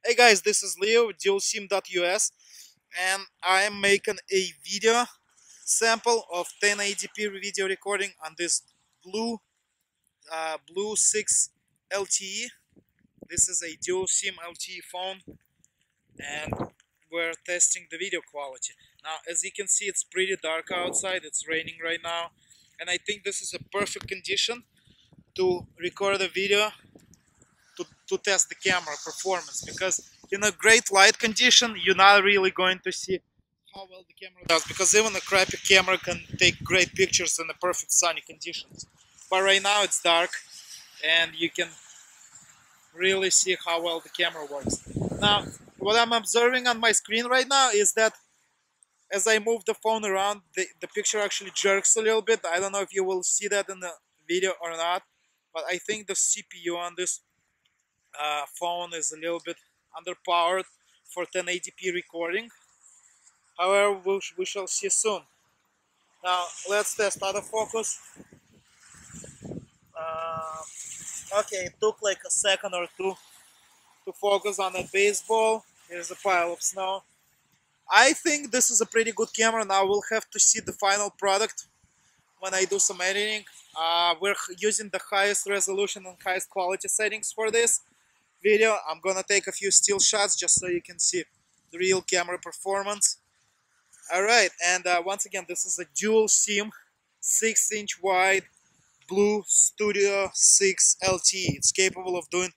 Hey guys, this is Leo with dualsim.us, and I am making a video sample of 1080p video recording on this Blue 6 LTE. This is a dual SIM LTE phone, and we're testing the video quality. Now, as you can see, it's pretty dark outside. It's raining right now, and I think this is a perfect condition to record a video to test the camera performance, because in a great light condition you're not really going to see how well the camera does, because even a crappy camera can take great pictures in the perfect sunny conditions, but right now it's dark and you can really see how well the camera works. Now, what I'm observing on my screen right now is that as I move the phone around, the picture actually jerks a little bit. I don't know if you will see that in the video or not, but I think the CPU on this phone is a little bit underpowered for 1080p recording. However, we shall see soon. Now let's test autofocus. Uh, okay, it took like a second or two to focus on a baseball. Here's a pile of snow. I think this is a pretty good camera. Now we'll have to see the final product when I do some editing. We're using the highest resolution and highest quality settings for this video. I'm gonna take a few still shots just so you can see the real camera performance. Alright, and once again, this is a dual SIM 6-inch wide Blue Studio 6 LTE. It's capable of doing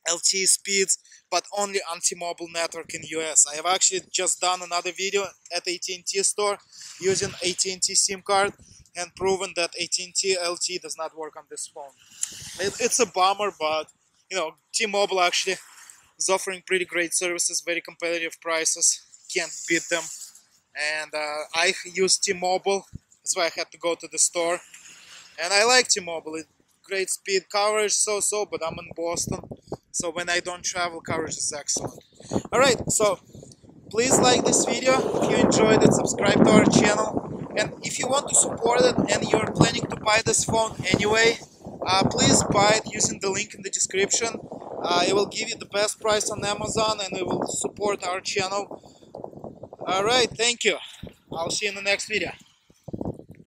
LTE speeds, but only on T-Mobile network in US. I have actually just done another video at AT&T store using AT&T SIM card and proven that AT&T LTE does not work on this phone. It's a bummer, but you know, T-Mobile actually is offering pretty great services, very competitive prices, can't beat them. And I use T-Mobile, that's why I had to go to the store. And I like T-Mobile, great speed, coverage so-so, but I'm in Boston, so when I don't travel, coverage is excellent. Alright, so please like this video if you enjoyed it, subscribe to our channel, and if you want to support it and you're planning to buy this phone anyway, please buy it using the link in the description. It will give you the best price on Amazon and it will support our channel. Alright, thank you. I'll see you in the next video.